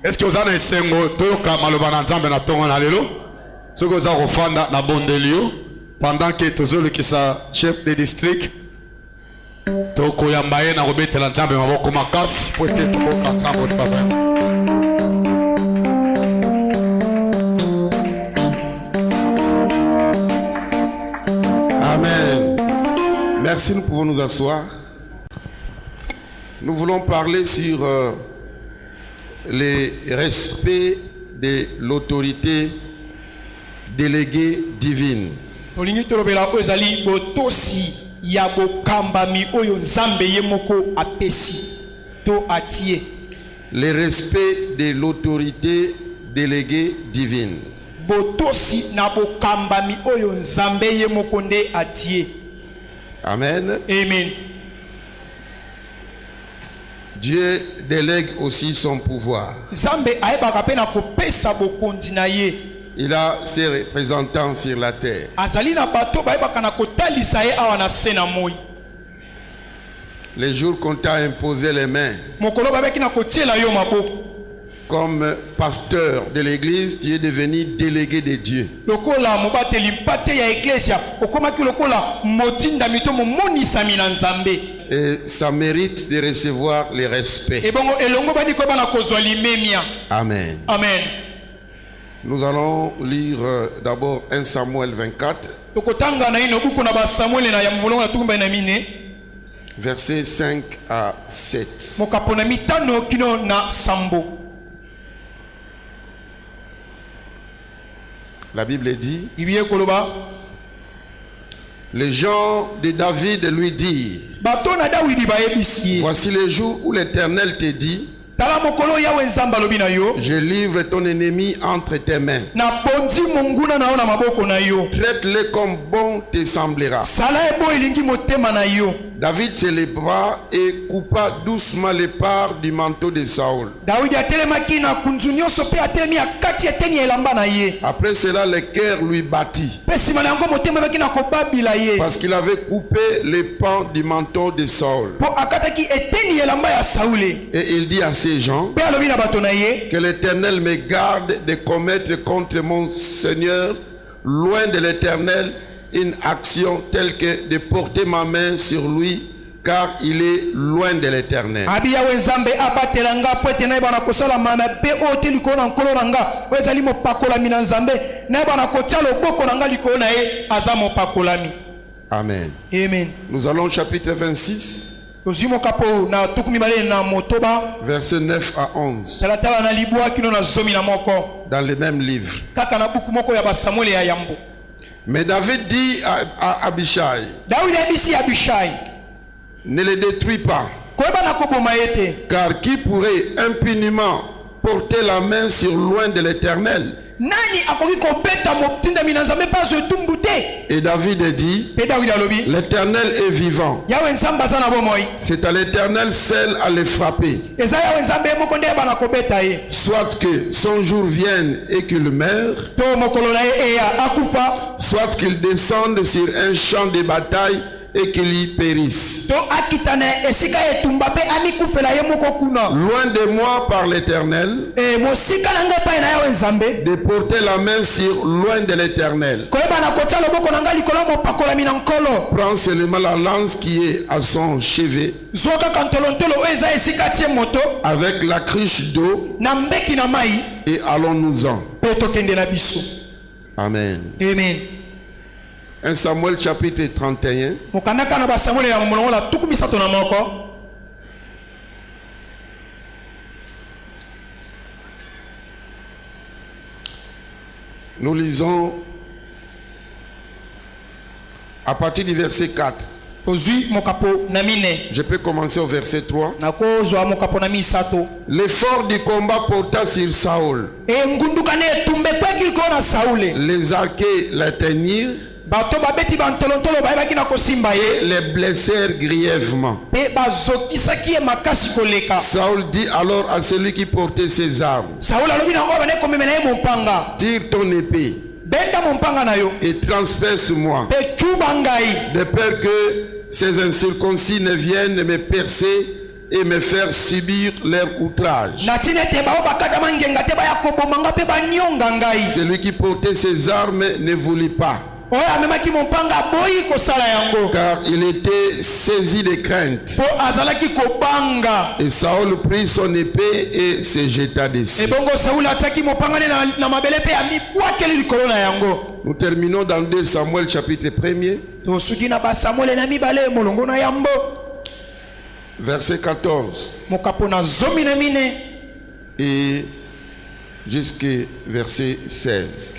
Est-ce que vous avez un sengo toyoka malobana nzambe na tongo na lelo? Ce que vous avez refanda na bondelio pendant que tozolo qui sa chef de district toko yambaye na robetela nzambe maboko makasi pour essayer de faire ensemble papa. Amen. Merci, nous pouvons nous asseoir. Nous voulons parler sur le respect de l'autorité déléguée divine. Le respect de l'autorité déléguée divine. Amen. Amen. Dieu délègue aussi son pouvoir. Il a ses représentants sur la terre. Les jours qu'on t'a imposé les mains comme pasteur de l'église, tu es devenu délégué de Dieu. Et ça mérite de recevoir les respects. Amen. Amen. Nous allons lire d'abord 1 Samuel 24, versets 5 à 7. La Bible dit: les gens de David lui dirent: voici le jour où l'Éternel te dit, je livre ton ennemi entre tes mains. Traite-le comme bon te semblera. David se leva et coupa doucement les parts du manteau de Saül. Après cela, le cœur lui battit, parce qu'il avait coupé les pans du manteau de Saül. Et il dit à ces gens: que l'Éternel me garde de commettre contre mon Seigneur, loin de l'Éternel, une action telle que de porter ma main sur lui, car il est loin de l'Éternel. Amen. Amen. Nous allons au chapitre 26, versets 9 à 11, dans le même livre. Mais David dit à Abishai: ne les détruis pas, car qui pourrait impunément porter la main sur loin de l'Éternel? Et David dit: l'Éternel est vivant. C'est à l'Éternel seul à les frapper. Soit que son jour vienne et qu'il meure, soit qu'il descende sur un champ de bataille et qu'il y périsse. Loin de moi par l'Éternel, de porter la main sur loin de l'Éternel. Prends seulement la lance qui est à son chevet, avec la cruche d'eau, et allons-nous-en. Amen. Amen. 1 Samuel chapitre 31. Nous lisons à partir du verset 4. Je peux commencer au verset 3. L'effort du combat porta sur Saül. Les archers l'atteignirent et les blessèrent grièvement. Saül dit alors à celui qui portait ses armes: tire ton épée et transperce-moi, de peur que ces incirconcis ne viennent me percer et me faire subir leur outrage. Celui qui portait ses armes ne voulut pas, car il était saisi de crainte. Et Saül prit son épée et se jeta dessus. Nous terminons dans 2 Samuel chapitre 1er, verset 14 et jusqu'à verset 16.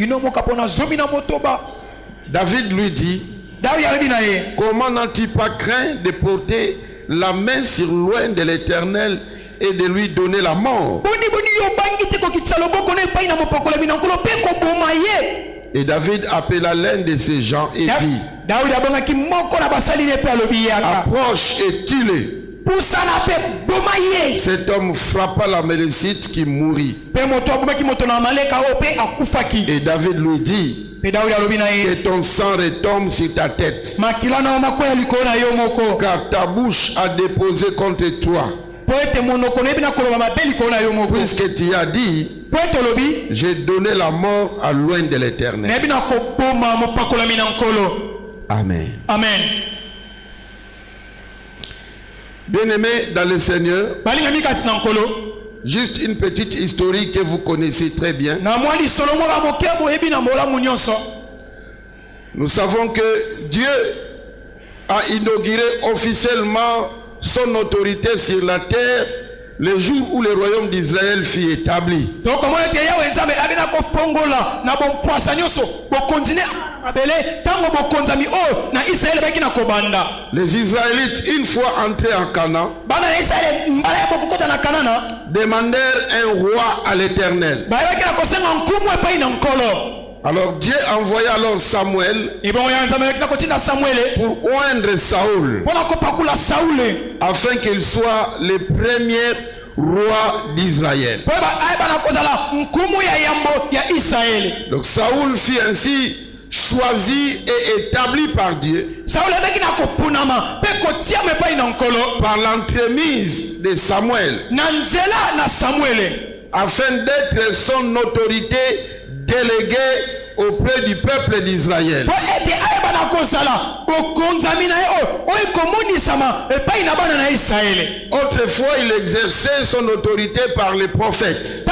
David lui dit, comment n'as-tu pas craint de porter la main sur loin de l'Éternel et de lui donner la mort? Et David appela l'un de ses gens et dit, approche et tue-le. Cet homme frappa la Mélécite qui mourut. Et David lui dit, que ton sang retombe sur ta tête, car ta bouche a déposé contre toi. Puisque tu as dit, j'ai donné la mort à loin de l'Éternel. Amen. Amen. Bien-aimés dans le Seigneur, juste une petite historique que vous connaissez très bien. Nous savons que Dieu a inauguré officiellement son autorité sur la terre le jour où le royaume d'Israël fut établi. Les Israélites, une fois entrés en Canaan, demandèrent un roi à l'Éternel. Alors Dieu envoya alors Samuel pour oindre Saül, afin qu'il soit le premier roi d'Israël. Donc Saül fut ainsi choisi et établi par Dieu par l'entremise de Samuel, afin d'être son autorité délégué auprès du peuple d'Israël. Autrefois, il exerçait son autorité par les prophètes.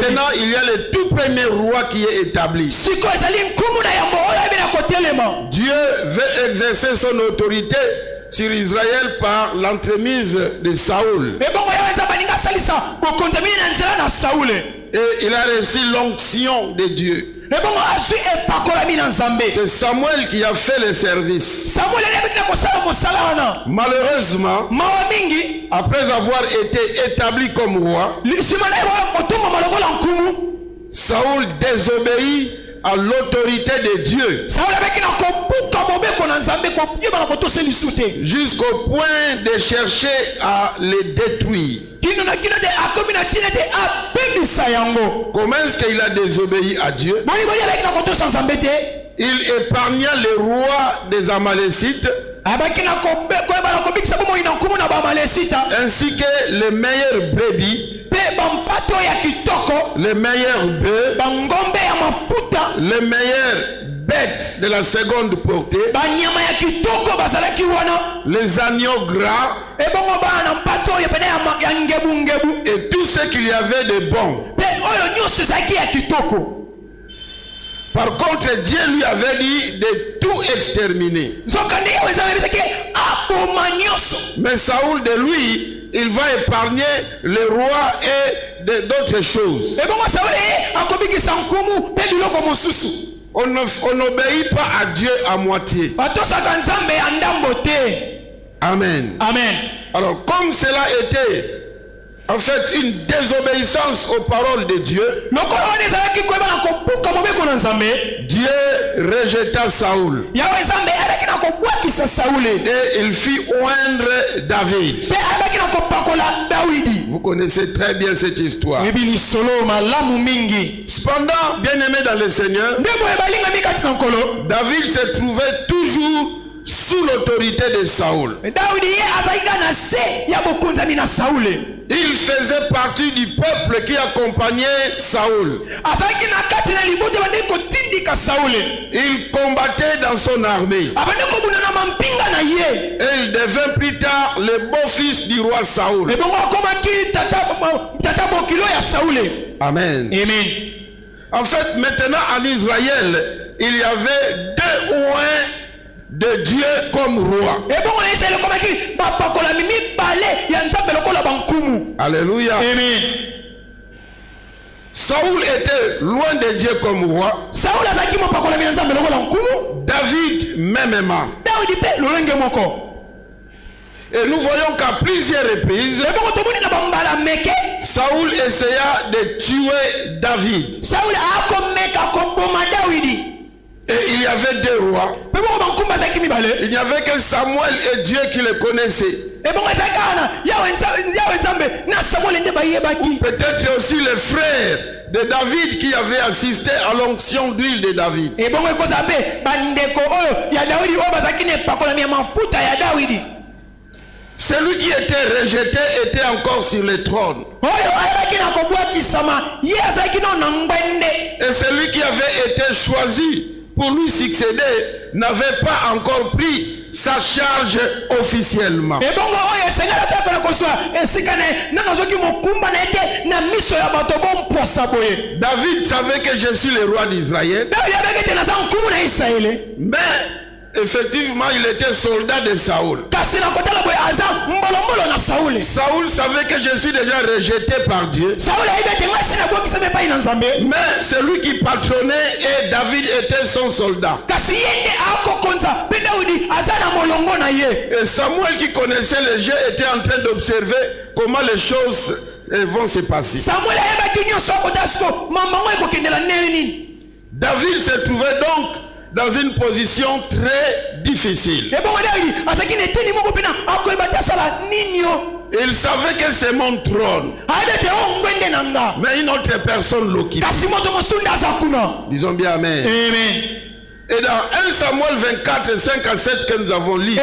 Maintenant, il y a le tout premier roi qui est établi. Dieu veut exercer son autorité sur Israël par l'entremise de Saül. Et il a reçu l'onction de Dieu. C'est Samuel qui a fait le service. Malheureusement, après avoir été établi comme roi, Saül désobéit à l'autorité de Dieu jusqu'au point de chercher à les détruire. Comment est-ce qu'il a désobéi à Dieu? Il épargna le roi des Amalécites ainsi que les meilleurs brebis, les meilleurs bœufs, les meilleures bêtes de la seconde portée, les agneaux gras et tout ce qu'il y avait de bon. Par contre, Dieu lui avait dit de tout exterminer. Mais Saül de lui, il va épargner le roi et d'autres choses. On n'obéit pas à Dieu à moitié. Amen. Amen. Alors, comme cela était en fait une désobéissance aux paroles de Dieu, Dieu rejeta Saül et il fit oindre David. Vous connaissez très bien cette histoire. Cependant, bien aimé dans le Seigneur, David se trouvait toujours sous l'autorité de Saoul. Il faisait partie du peuple qui accompagnait Saoul. Il combattait dans son armée. Et il devint plus tard le beau-fils du roi Saoul. Amen. En fait, maintenant en Israël, il y avait 2 ou 1 de Dieu comme roi. Alléluia. Amen. Saoul était loin de Dieu comme roi. David mêmement. Et nous voyons qu'à plusieurs reprises, Saoul essaya de tuer David. Et il y avait 2 rois. Il n'y avait que Samuel et Dieu qui le connaissaient. Peut-être aussi les frères de David qui avaient assisté à l'onction d'huile de David. Celui qui était rejeté était encore sur le trône. Et celui qui avait été choisi pour lui succéder n'avait pas encore pris sa charge officiellement. David savait que je suis le roi d'Israël. Mais effectivement, il était soldat de Saoul. Saoul savait que je suis déjà rejeté par Dieu. Mais celui qui patronnait et David était son soldat. Et Samuel qui connaissait le jeu était en train d'observer comment les choses vont se passer. David se trouvait donc dans une position très difficile. Il savait que c'est mon trône. Mais une autre personne l'occupe. Disons bien Amen. Amen. Et dans 1 Samuel 24, 5 à 7 que nous avons lu,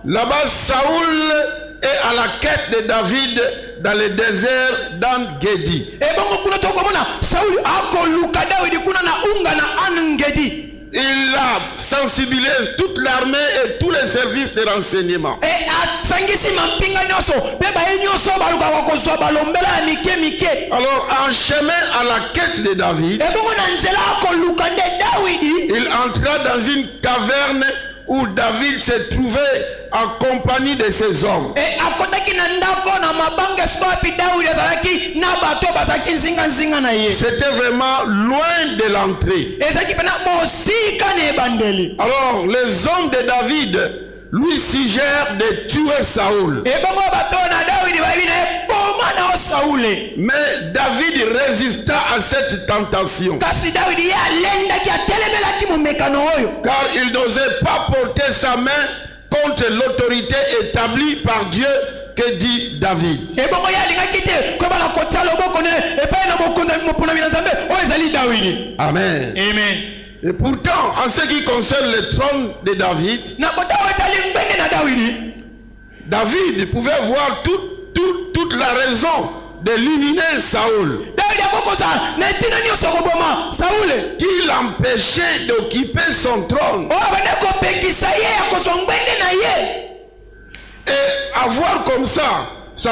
là-bas Saoul est à la quête de David dans le désert d'En-Gedi. Il a sensibilisé toute l'armée et tous les services de renseignement. Alors en chemin à la quête de David, il entra dans une caverne où David se trouvait en compagnie de ses hommes. C'était vraiment loin de l'entrée. Alors les hommes de David lui suggèrent de tuer Saoul. Mais David résista à cette tentation. Car il n'osait pas porter sa main contre l'autorité établie par Dieu, que dit David. Amen. Amen. Et pourtant, en ce qui concerne le trône de David, David pouvait voir toute la raison d'éliminer Saoul, qui l'empêchait d'occuper son trône. Et à voir comme ça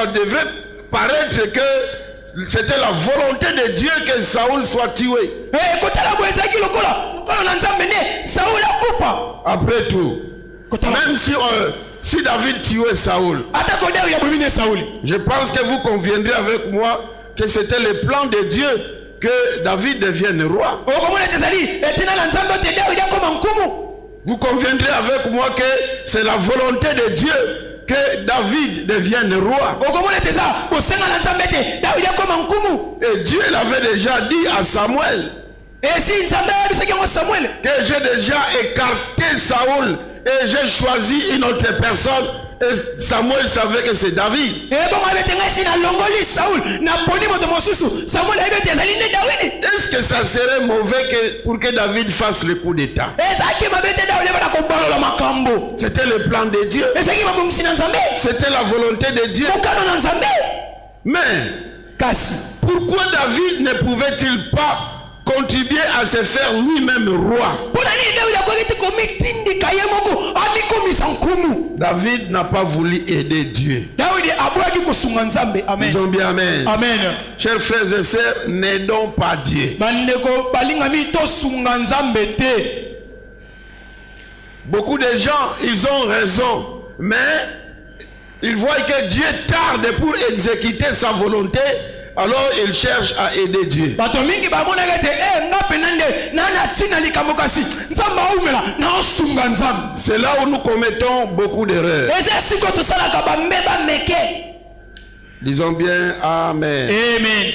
devrait paraître que c'était la volonté de Dieu que Saoul soit tué. Après tout, même si David tuait Saoul, je pense que vous conviendrez avec moi que c'était le plan de Dieu que David devienne roi. Vous conviendrez avec moi que c'est la volonté de Dieu que David devienne roi. Et Dieu l'avait déjà dit à Samuel que j'ai déjà écarté Saoul et j'ai choisi une autre personne Et Samuel savait que c'est David. Est-ce que ça serait mauvais pour que David fasse le coup d'état? C'était le plan de Dieu. C'était la volonté de Dieu. Mais pourquoi David ne pouvait-il pas contribuer à se faire lui-même roi? David n'a pas voulu aider Dieu. Disons bien amen. Amen. Chers frères et sœurs, n'aidons pas Dieu. Beaucoup de gens, ils ont raison, mais ils voient que Dieu tarde pour exécuter sa volonté. Alors il cherche à aider Dieu. C'est là où nous commettons beaucoup d'erreurs. Disons bien amen. Amen.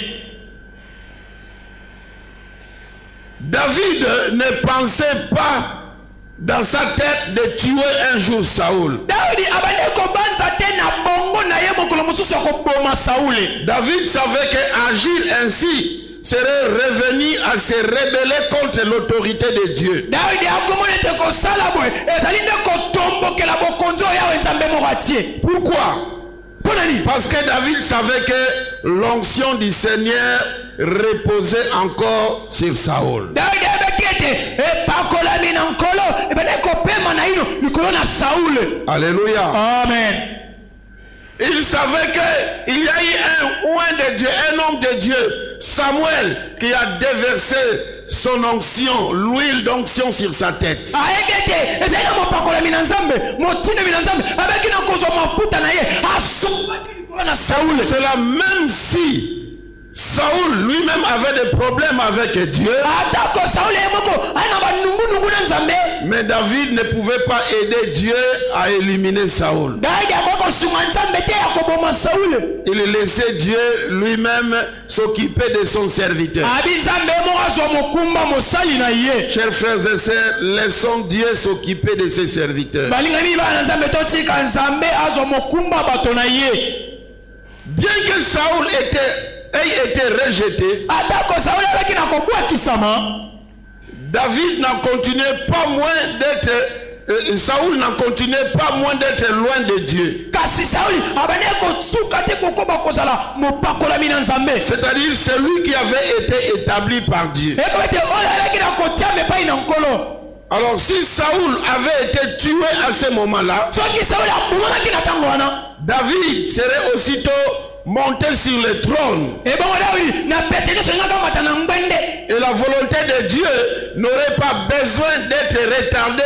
David ne pensait pas dans sa tête de tuer un jour Saoul. David savait qu'agir ainsi serait revenu à se rebeller contre l'autorité de Dieu. Pourquoi? Parce que David savait que l'onction du Seigneur reposait encore sur Saoul. Alléluia. Amen. Il savait qu'il y a eu un oint de Dieu, un homme de Dieu, Samuel, qui a déversé son onction, l'huile d'onction sur sa tête. Cela même si Saoul lui-même avait des problèmes avec Dieu, mais David ne pouvait pas aider Dieu à éliminer Saoul. Il laissait Dieu lui-même s'occuper de son serviteur. Chers frères et sœurs, laissons Dieu s'occuper de ses serviteurs. Bien que Saoul ait été rejeté, David n'en continuait pas moins d'être Saoul n'en continuait pas moins d'être loin de Dieu. C'est-à-dire celui qui avait été établi par Dieu. Alors si Saoul avait été tué à ce moment-là, David serait aussitôt monté sur le trône. Et la volonté de Dieu n'aurait pas besoin d'être retardée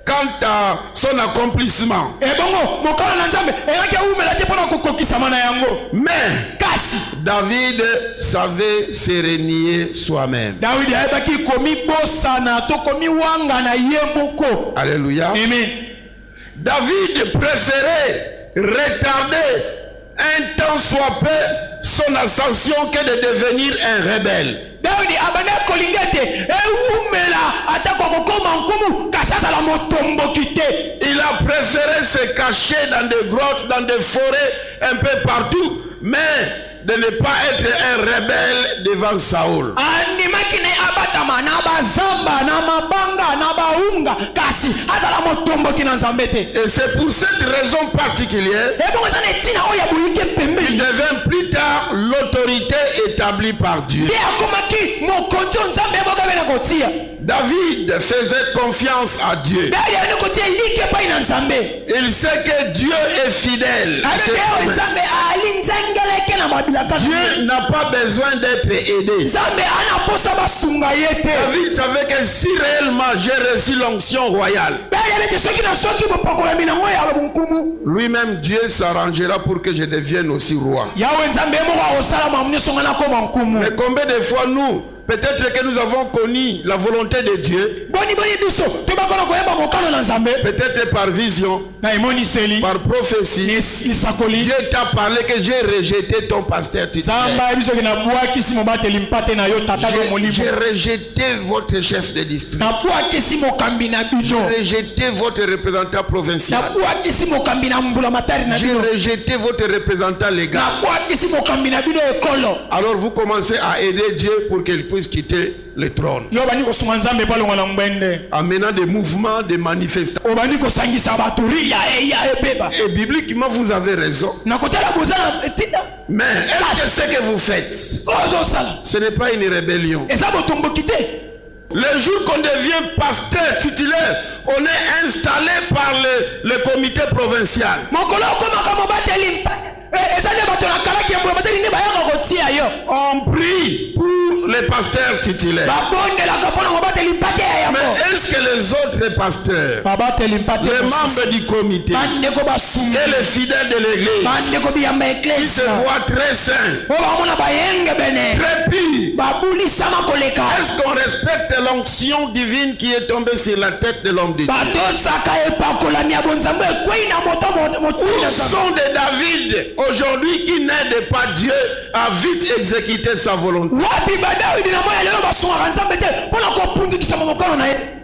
quant à son accomplissement. Mais David savait se renier soi-même. Alléluia. Amen. David préférait retarder un temps soit peu son ascension que de devenir un rebelle. Il a préféré se cacher dans des grottes, dans des forêts, un peu partout, mais de ne pas être un rebelle devant Saoul. Et c'est pour cette raison particulière qu'il devint plus tard l'autorité établie par Dieu. David faisait confiance à Dieu. Il sait que Dieu est fidèle à ses promesses. Dieu n'a pas besoin d'être aidé. David savait que si réellement j'ai reçu l'onction royale, lui-même Dieu s'arrangera pour que je devienne aussi roi. Mais combien de fois nous Peut-être que nous avons connu la volonté de Dieu. Peut-être par vision, par prophétie. Dieu t'a parlé que j'ai rejeté ton pasteur titulaire. J'ai rejeté votre chef de district. J'ai rejeté votre représentant provincial. J'ai rejeté votre représentant légal. Alors vous commencez à aider Dieu pour qu'il puisse quitter le trône. Amenant des mouvements, des manifestations. Et bibliquement, vous avez raison. Mais est-ce que ce que vous faites, ce n'est pas une rébellion? Le jour qu'on devient pasteur titulaire, on est installé par le comité provincial. On prie pour les pasteurs titulaires. Mais est-ce que les autres pasteurs, les membres du comité et les fidèles de l'église, ils se voient très saints, très purs? Est-ce qu'on respecte l'onction divine qui est tombée sur la tête de l'homme de Dieu? Où sont des David aujourd'hui qui n'aident pas Dieu à vite exécuter sa volonté?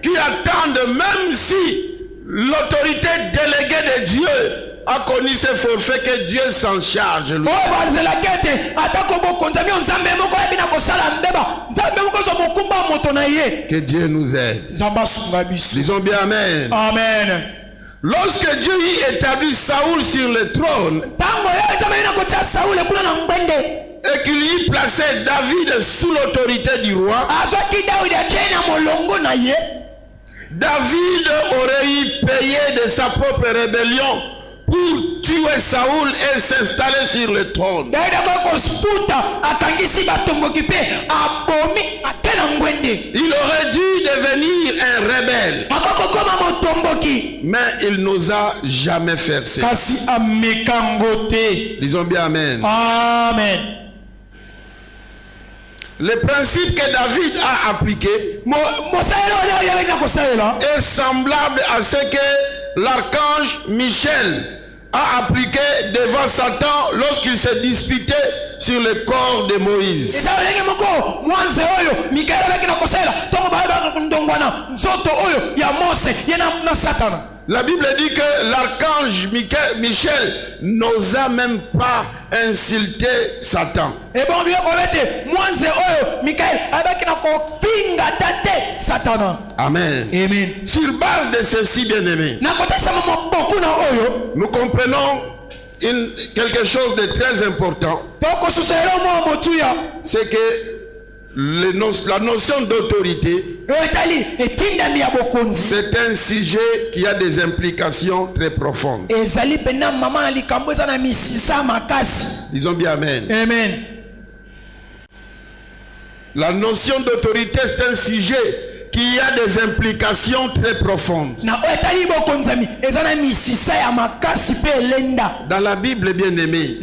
Qui attendent même si l'autorité déléguée de Dieu a connu ce forfait, que Dieu s'en charge lui. Que Dieu nous aide. Disons bien amen. Amen. Lorsque Dieu y établit Saoul sur le trône et qu'il y plaçait David sous l'autorité du roi, David aurait y payé de sa propre rébellion pour tuer Saoul et s'installer sur le trône. Il aurait dû devenir un rebelle, mais il n'osa jamais faire ça. Disons bien amen. Amen. Le principe que David a appliqué est semblable à ce que l'archange Michel a appliqué devant Satan lorsqu'il se disputait sur le corps de Moïse. La Bible dit que l'archange Michel n'osa même pas insulter Satan. Amen. Amen. Sur base de ceci, bien-aimés, nous comprenons quelque chose de très important. C'est que la notion d'autorité, c'est un sujet qui a des implications très profondes. Disons bien amen. Amen. La notion d'autorité, c'est un sujet qui a des implications très profondes. Dans la Bible, bien aimé,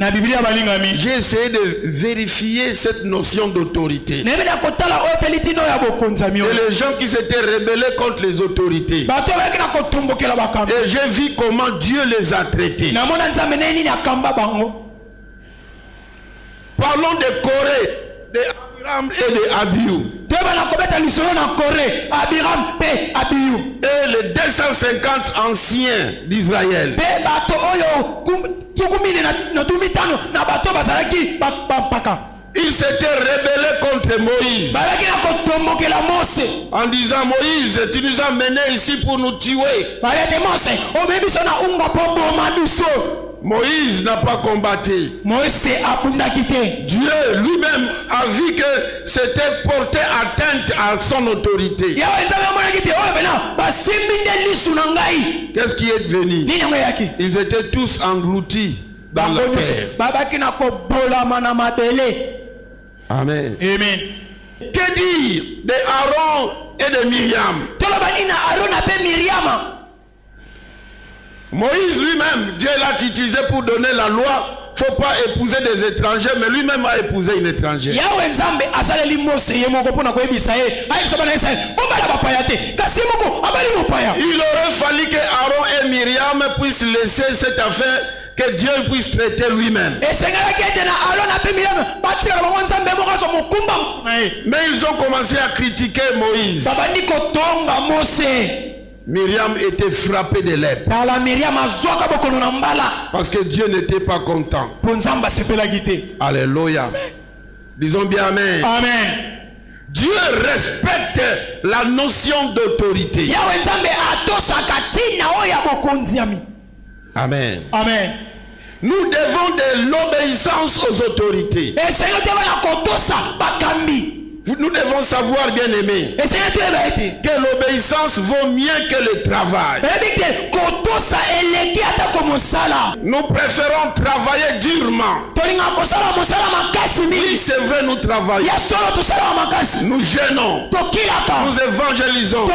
j'ai essayé de vérifier cette notion d'autorité. Et les gens qui s'étaient rebellés contre les autorités. Et j'ai vu comment Dieu les a traités. Parlons de Corée, d'Abiram et d'Abiou. Et les 250 anciens d'Israël. Ils s'étaient rebellés contre Moïse en disant: Moïse, tu nous as menés ici pour nous tuer. Moïse n'a pas combattu. Dieu lui-même a vu que c'était porter atteinte à son autorité. Qu'est-ce qui est devenu? Ils étaient tous engloutis dans la terre. Amen. Amen. Que dire de Aaron et de Myriam? Moïse lui-même, Dieu l'a utilisé pour donner la loi faut pas épouser des étrangers, mais lui-même a épousé une étrangère. Il aurait fallu que Aaron et Myriam puissent laisser cette affaire, que Dieu puisse traiter lui-même. Mais ils ont commencé à critiquer Moïse. Myriam était frappée de lèpre. Parce que Dieu n'était pas content. Alléluia. Disons bien amen. Amen. Dieu respecte la notion d'autorité. Amen. Amen. Nous devons de l'obéissance aux autorités. Nous devons savoir, bien aimé, que l'obéissance vaut mieux que le travail. Nous préférons travailler durement. Oui, c'est vrai, nous travaillons. Nous gênons. Nous évangélisons.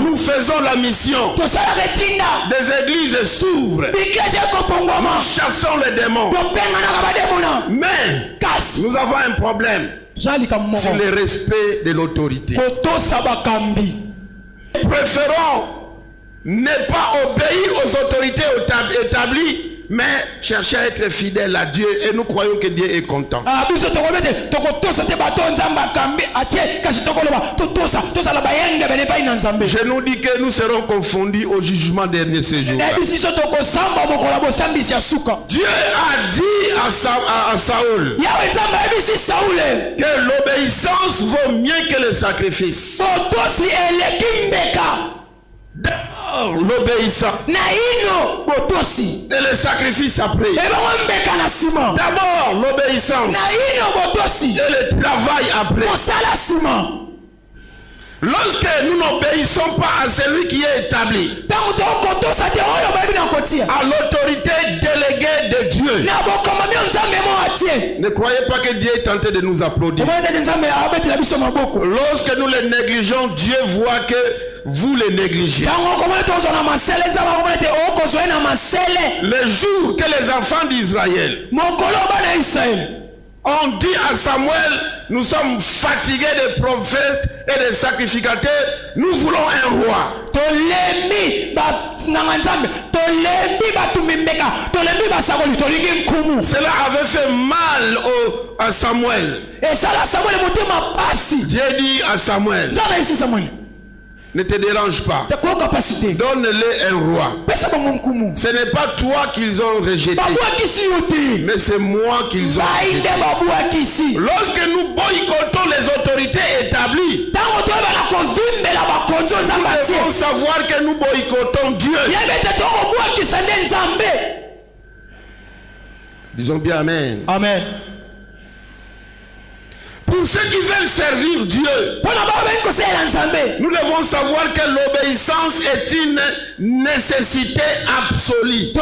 Nous faisons la mission. Des églises s'ouvrent. Nous chassons les démons. Mais nous avons un problème. C'est le respect de l'autorité. Préférons ne pas obéir aux autorités établies, mais chercher à être fidèle à Dieu, et nous croyons que Dieu est content. Je nous dis que nous serons confondus au jugement dernier ces jours. Dieu a dit à Saoul que l'obéissance vaut mieux que le sacrifice. D'abord l'obéissance et le sacrifice après. D'abord l'obéissance et le travail après. Lorsque nous n'obéissons pas à celui qui est établi, à l'autorité déléguée de Dieu, ne croyez pas que Dieu est tenté de nous applaudir. Lorsque nous les négligeons, Dieu voit que vous les négligez. Le jour que les enfants d'Israël ont dit à Samuel, nous sommes fatigués des prophètes et des sacrificateurs, nous voulons un roi. Cela avait fait mal à Samuel. Dieu dit à Samuel, ne te dérange pas. Donne-les un roi. Ce n'est pas toi qu'ils ont rejeté, mais c'est moi qu'ils ont rejeté. Lorsque nous boycottons les autorités établies, nous devons savoir que nous boycottons Dieu. Disons bien amen. Amen. Pour ceux qui veulent servir Dieu, nous devons savoir que l'obéissance est une nécessité absolue.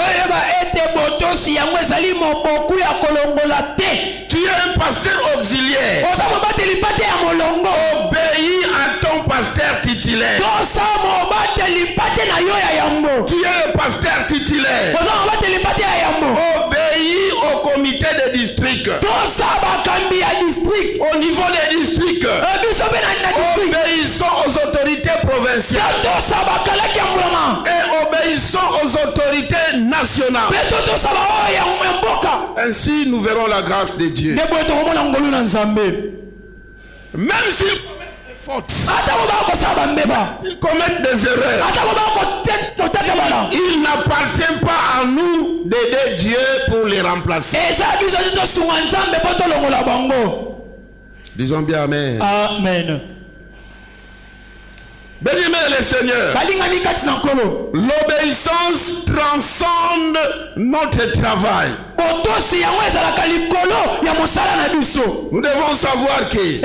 Tu es un pasteur auxiliaire. Obéis à ton pasteur titulaire. Tu es un pasteur titulaire. Obéis au comité de district. Au niveau des districts, obéissons aux autorités provinciales et obéissons aux autorités nationales. Ainsi nous verrons la grâce de Dieu. Même s'ils commettent des fautes, s'ils commettent des erreurs, il n'appartient pas à nous d'aider Dieu pour les remplacer. Disons bien amen. Amen. Béni le Seigneur. L'obéissance transcende notre travail. Nous devons savoir que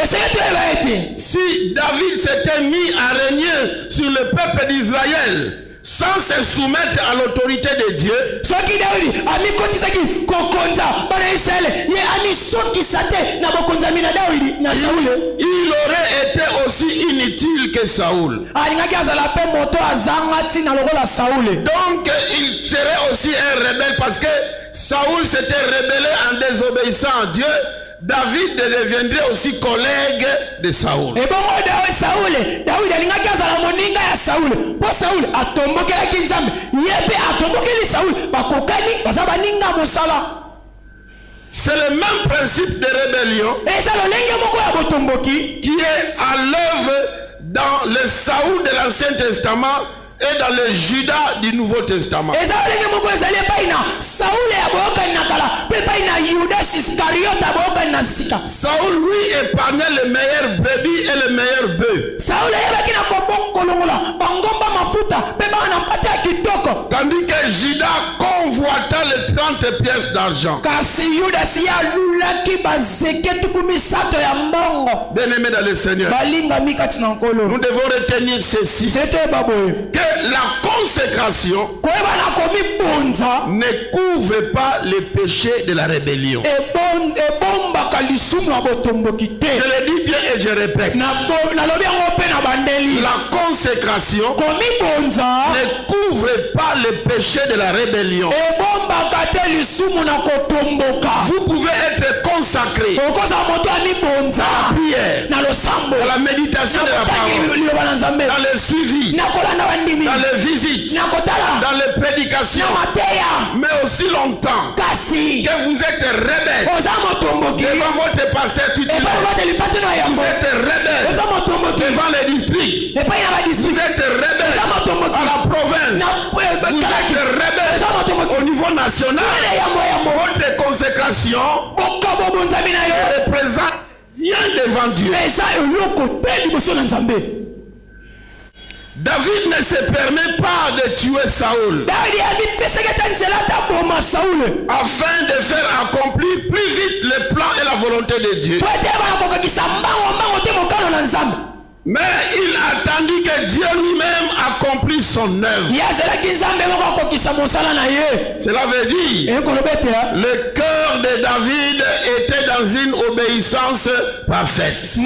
si David s'était mis à régner sur le peuple d'Israël sans se soumettre à l'autorité de Dieu, il aurait été aussi inutile que Saoul. Donc il serait aussi un rebelle parce que Saoul s'était rebellé en désobéissant à Dieu, David deviendrait aussi collègue de Saoul. Et bon, David alingaki azala moninga ya Saul. Po Saul atombokelaki Nzambe. Yebe atombokeli Saul. Bakokani baza baninga mosala. C'est le même principe de rébellion Et ça le lenge moko ya botomboki qui est à l'œuvre dans le Saoul de l'Ancien Testament et dans le Judas du Nouveau Testament. Et ça le lenge moko ezali epai na Saul ya boyokani na kala mpe epai na Judas Iscariote ya boyokani na sika. Saoul lui épargnait les meilleures brebis et les meilleurs bœufs. Saul ayebaki na kobonkolongola bangomba mafuta mpe bana na mpate ya kitoko. Tandis que Judas convoita les 30 pièces d'argent. Kasi Judas ya lulaki bazeke tukumi sato ya mbongo. Bien-aimés dans le Seigneur, Balingami kati na nkolo. nous devons retenir ceci. C'était baboye. Que la consécration Koyeba na komi bonza. ne couvre pas les péchés de la rébellion. Ebombaka lisumu ya botomboki te. Je le dis bien et je répète. Nalobi yango mpe na bandeli. La consécration Komi bonza. ne couvre pas les péchés de la rébellion. Ebombaka te lisumu na kotomboka. Vous pouvez être consacré Okoza moto ani bonza. prière, Na losambo. dans la méditation de la parole, Liloba na Nzambe. dans le suivi, Na kolanda bandimi. dans les visites, Na kotala. dans les prédications, Na mateya. mais aussi longtemps Kasi. que vous êtes rebelle Oza motomboki. devant votre pasteur titulaire. Epa lipate na yango. Vous êtes rebelle Oza motomboki. devant les districts. Epa na ba Vous district. êtes rebelle Oza motomboki. à la province. Vous êtes rebelle au niveau national. Votre consécration ne représente rien devant Dieu. David ne se permet pas de tuer Saoul afin de faire accomplir plus vite les plans et la volonté de Dieu. Mais il attendit que Dieu lui-même accomplisse son œuvre. Cela veut dire le cœur de David était dans une obéissance parfaite.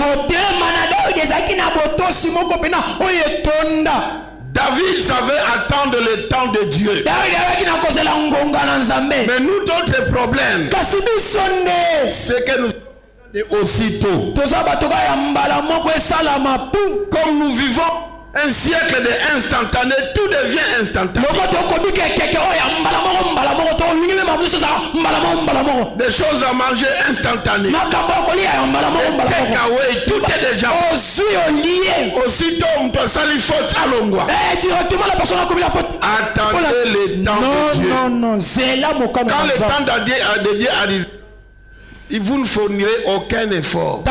David savait attendre le temps de Dieu. Mais nous, notre problème, c'est que nous et aussitôt, comme nous vivons un siècle de instantané, tout devient instantané. Des choses à manger instantanées. Takeaway, tout est déjà. Aussitôt, on doit salir faute à l'ongwa. Attendez le temps de Dieu. Quand le temps de Dieu arrive, vous ne fournirez aucun effort.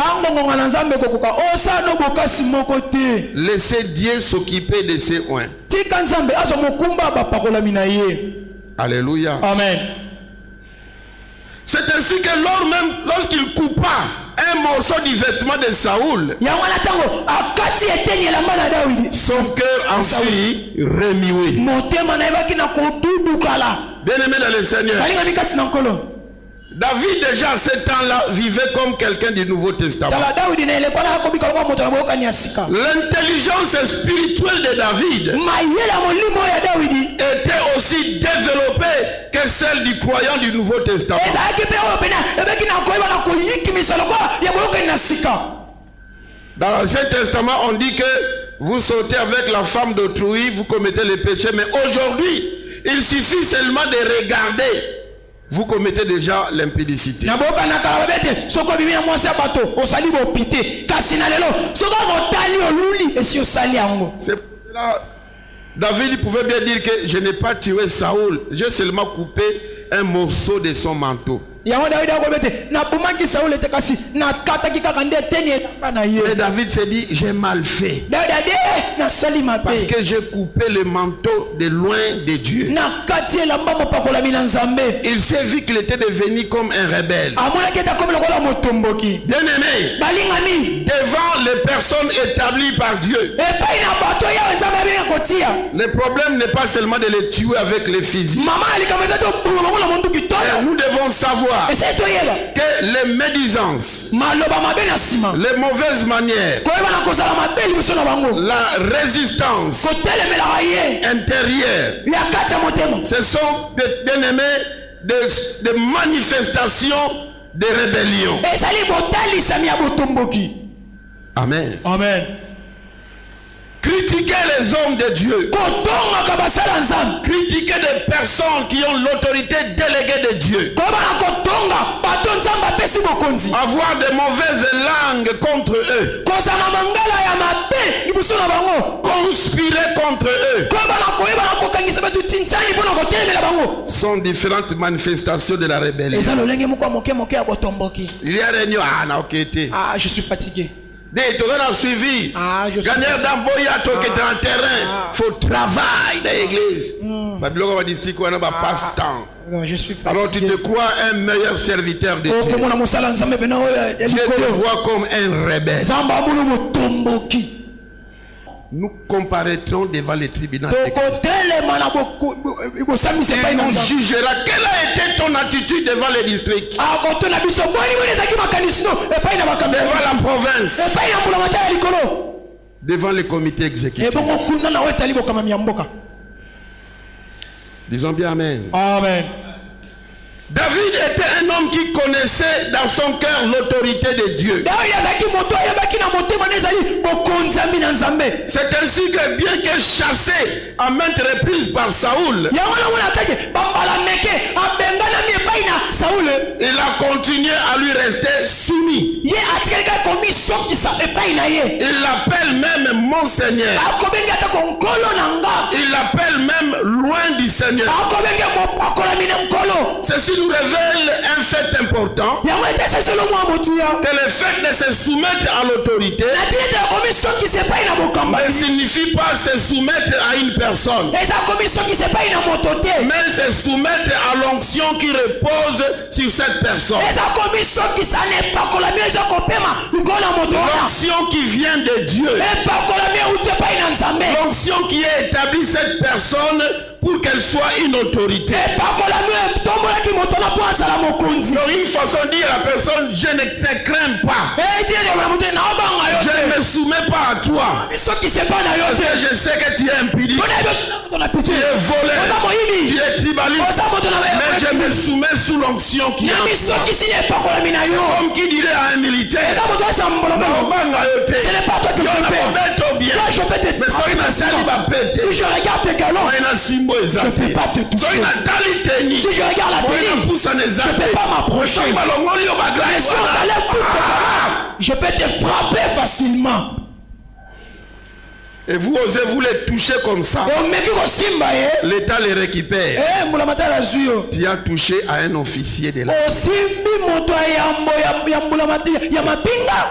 Laissez Dieu s'occuper de ses oins. Alléluia. Amen. C'est ainsi que lorsqu'il coupa un morceau du vêtement de Saoul, son cœur en fut remué. Bien-aimé dans le Seigneur, David déjà à ce temps-là vivait comme quelqu'un du Nouveau Testament. L'intelligence spirituelle de David était aussi développée que celle du croyant du Nouveau Testament. Dans l'Ancien Testament, on dit que vous sautez avec la femme d'autrui, vous commettez le péché, mais aujourd'hui, il suffit seulement de regarder. Vous commettez déjà l'impudicité. C'est pour cela, David pouvait bien dire que je n'ai pas tué Saoul, j'ai seulement coupé un morceau de son manteau. Mais David s'est dit, j'ai mal fait. Parce que j'ai coupé le manteau de loin de Dieu. Il s'est vu qu'il était devenu comme un rebelle. Bien aimé, devant les personnes établies par Dieu, le problème n'est pas seulement de les tuer avec les fusils. Nous devons savoir que les médisances, les mauvaises manières, la résistance intérieure, ce sont, bien aimés, des manifestations de rébellion. Amen. Amen. Critiquer les hommes de Dieu. Critiquer des personnes qui ont l'autorité déléguée de Dieu. Avoir de mauvaises langues contre eux. Conspirer contre eux. Sont différentes manifestations de la rébellion. Il y a réunion. Ah, je suis fatigué. Tu as suivi. Gagner dans Boya, tu es dans le terrain. Il faut travailler dans l'église. Je suis fatigué. Alors tu te crois un meilleur serviteur de Dieu. Dieu te voit comme un rebelle. Nous comparaîtrons devant les tribunaux. Et on jugera quelle a été ton attitude devant les districts, devant la province, devant les comités exécutifs. Disons bien amen. Amen. David était un homme qui connaissait dans son cœur l'autorité de Dieu. C'est ainsi que bien que chassé à maintes reprises par Saoul, il a continué à lui rester soumis. Il l'appelle même mon Seigneur. Il l'appelle même loin du Seigneur. Ceci nous révèle un fait important, que le fait de se soumettre à l'autorité ne signifie pas se soumettre à une personne, mais se soumettre à l'onction qui repose sur cette personne. L'onction qui vient de Dieu, l'onction qui a établi cette personne pour qu'elle soit une autorité. Donc une façon de dire à la personne, je ne te crains pas, je ne me soumets pas à toi, parce que je sais que tu es impudique, tu es voleur, tu es tribaliste, mais je me soumets sous l'onction qui est en toi. C'est comme qui dirait à un militaire, ce n'est pas toi que je vais, mais si je regarde tes galons, je ne peux pas te toucher. Si je regarde la télé, je ne peux pas m'approcher. Je peux te frapper facilement. Et vous osez vous les toucher comme ça. L'État les récupère. Tu as touché à un officier de l'armée.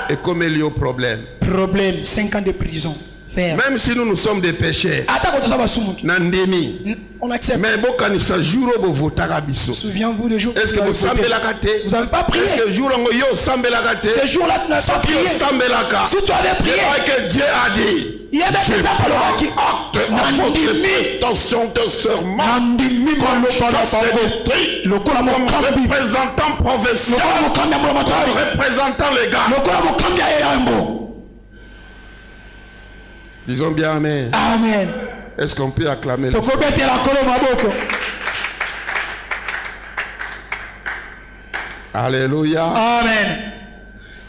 Et comme il y a un problème. 5 ans de prison. Même si nous sommes des pécheurs, on accepte. Mais souviens-vous des jours est-ce que vous n'avez pas prié? Est-ce que jour ce jour-là tu n'as pas prié? Si tu avais prié, que Dieu a dit, je prends acte à votre prestation de serment comme chef de district, comme représentant provincial, comme représentant légal. Disons bien amen. Amen. Est-ce qu'on peut acclamer le Seigneur? Alléluia. Amen.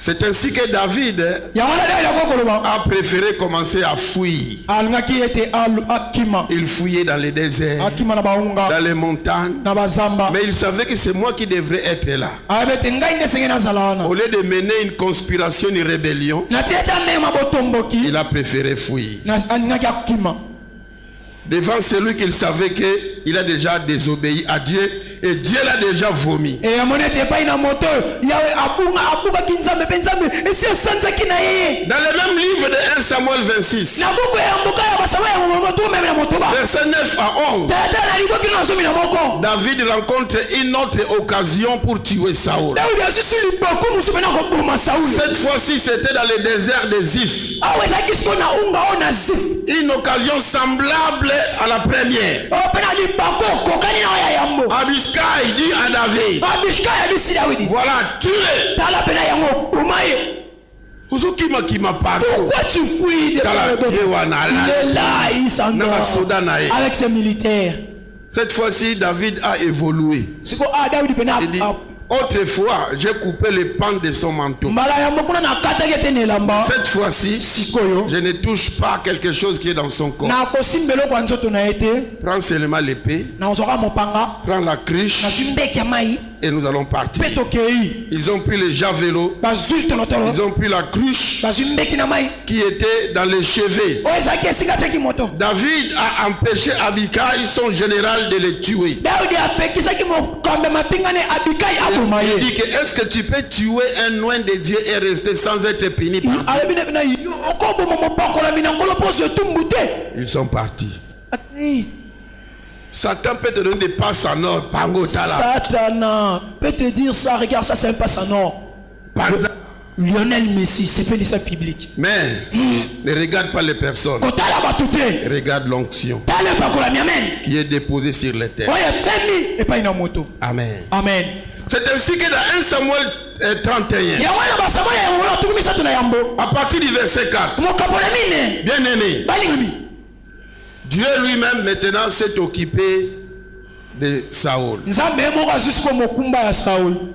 C'est ainsi que David a préféré commencer à fuir. Il fouillait dans les déserts, dans les montagnes. Mais il savait que c'est moi qui devrais être là. Au lieu de mener une conspiration, une rébellion, il a préféré fuir. Devant celui qu'il savait qu'il a déjà désobéi à Dieu. Et Dieu l'a déjà vomi. Dans le même livre de 1 Samuel 26, verset 9 à 11, David rencontre une autre occasion pour tuer Saoul. Cette fois-ci, c'était dans le désert de Ziph. Une occasion semblable à la première. Abishai dit à David, voilà, tue-le. Pourquoi tu fuis de avec ses militaires? Cette fois-ci, David a évolué. Il dit, autrefois, j'ai coupé les pans de son manteau. Cette fois-ci, je ne touche pas quelque chose qui est dans son corps. Prends seulement l'épée, prends la cruche et nous allons partir. Ils ont pris le javelot, ils ont pris la cruche qui était dans les chevet. David a empêché Abikai, son général, de les tuer. Il dit que est-ce que tu peux tuer un oint de Dieu et rester sans être puni par Dieu? Ils sont partis. Satan peut te donner des passes en or. Satan peut te dire ça, regarde ça, c'est un passe en or. Lionel Messi, c'est pas ça public. Mais ne regarde pas les personnes. Regarde l'onction qui est déposée sur les terres. Amen. Amen. C'est ainsi que dans 1 Samuel 31, à partir du verset 4, bien aimé, Dieu lui-même maintenant s'est occupé de Saoul.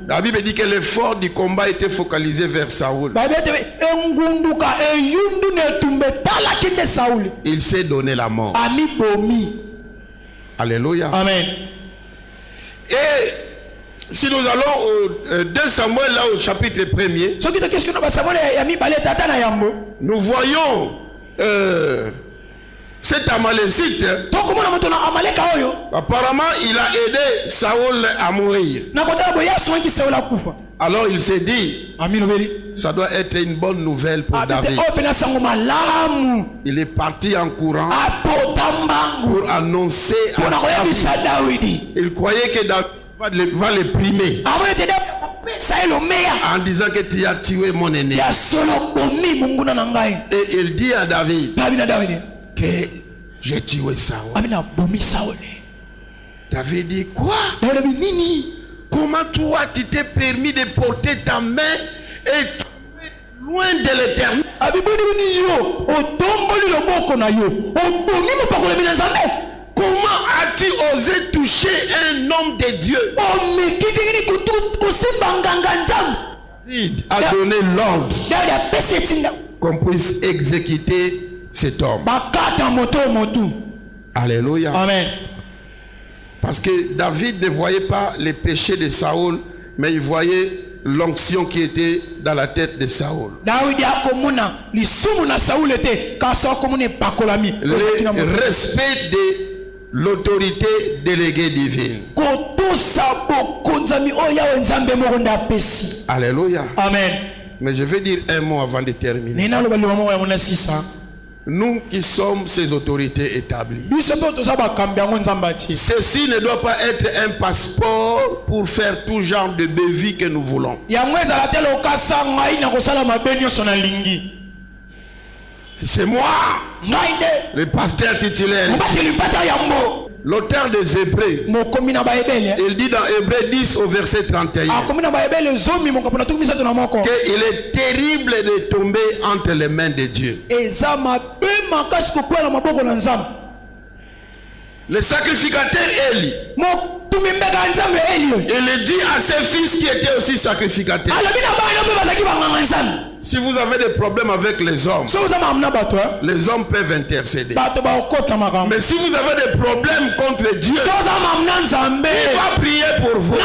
La Bible dit que l'effort du combat était focalisé vers Saoul. Il s'est donné la mort. Alléluia. Amen. Et si nous allons au 2 Samuel, là au chapitre 1er, nous voyons cet Amalécite. Apparemment, il a aidé Saoul à mourir. Alors il s'est dit, ça doit être une bonne nouvelle pour David. Il est parti en courant pour annoncer à David. Il croyait que David va le primer en disant que tu as tué mon aîné. Et il dit à David que j'ai tué Saoul. David dit quoi? Comment toi tu t'es permis de porter ta main et tuer loin de l'Éternel? Comment as-tu osé toucher un homme de Dieu? David a donné l'ordre qu'on puisse exécuter cet homme. Alléluia. Amen. Parce que David ne voyait pas les péchés de Saoul, mais il voyait l'onction qui était dans la tête de Saoul. Le respect de l'autorité déléguée divine. Alléluia. Amen. Mais je vais dire un mot avant de terminer. Nous qui sommes ces autorités établies, ceci ne doit pas être un passeport pour faire tout genre de bévue que nous voulons. C'est moi, le pasteur titulaire ici. L'auteur des Hébreux, il dit dans Hébreux 10 au verset 31 qu'il est terrible de tomber entre les mains de Dieu. Le sacrificateur Élie, il dit à ses fils qui étaient aussi sacrificateurs: si vous avez des problèmes avec les hommes peuvent intercéder. Mais si vous avez des problèmes contre Dieu, il va prier pour vous.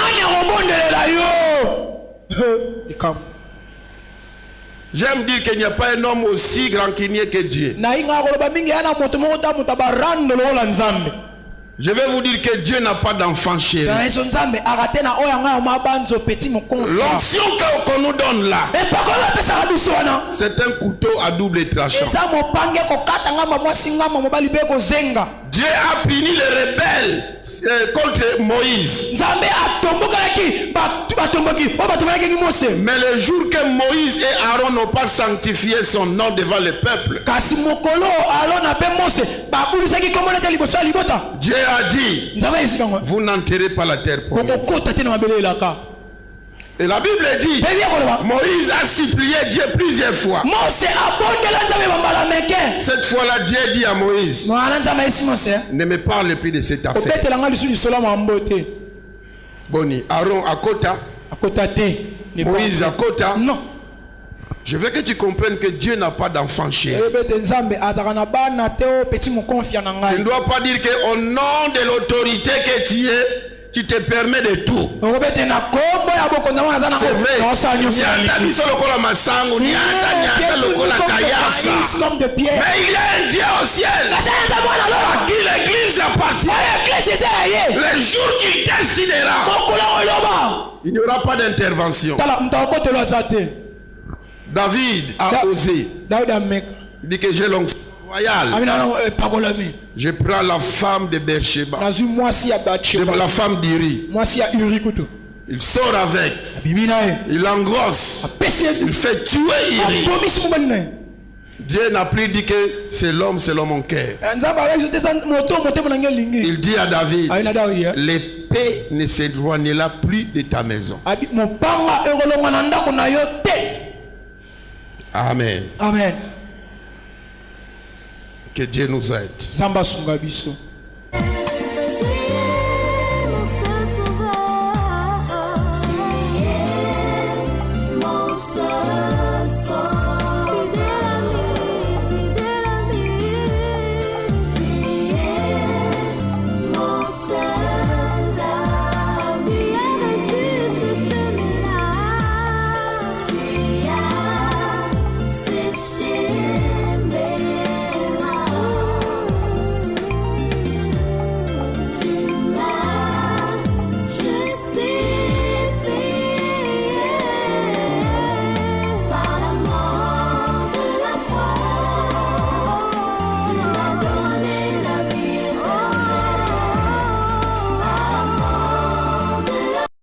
J'aime dire qu'il n'y a pas un homme aussi grand qu'il n'y ait que Dieu. Je vais vous dire que Dieu n'a pas d'enfant chéri. L'onction qu'on nous donne là, c'est un couteau à double tranchant. Dieu a puni les rebelles contre Moïse. Mais le jour que Moïse et Aaron n'ont pas sanctifié son nom devant le peuple, Dieu a dit: vous n'enterrez pas la terre promise. Et la Bible dit, Moïse a supplié Dieu plusieurs fois. Cette fois-là, Dieu dit à Moïse, ne me parle plus de cette affaire. Boni, Aaron à Kota, Moïse à Kota. Non. Je veux que tu comprennes que Dieu n'a pas d'enfant chéri. Tu ne dois pas dire qu'au nom de l'autorité que tu es, tu te permets de tout. C'est vrai. Mais il y a un Dieu au ciel à qui l'église appartient. Le jour qu'il décidera, il n'y aura pas d'intervention. David a osé. Il dit que j'ai l'onction royale. Je prends la femme de Beersheba, la femme d'Uri. Il sort avec. Il engrosse. Il fait tuer Uri. Dieu n'a plus dit que c'est l'homme selon mon cœur. Il dit à David, l'épée ne s'éloignera plus de ta maison. Amen. Amen. Que Dieu nous aide.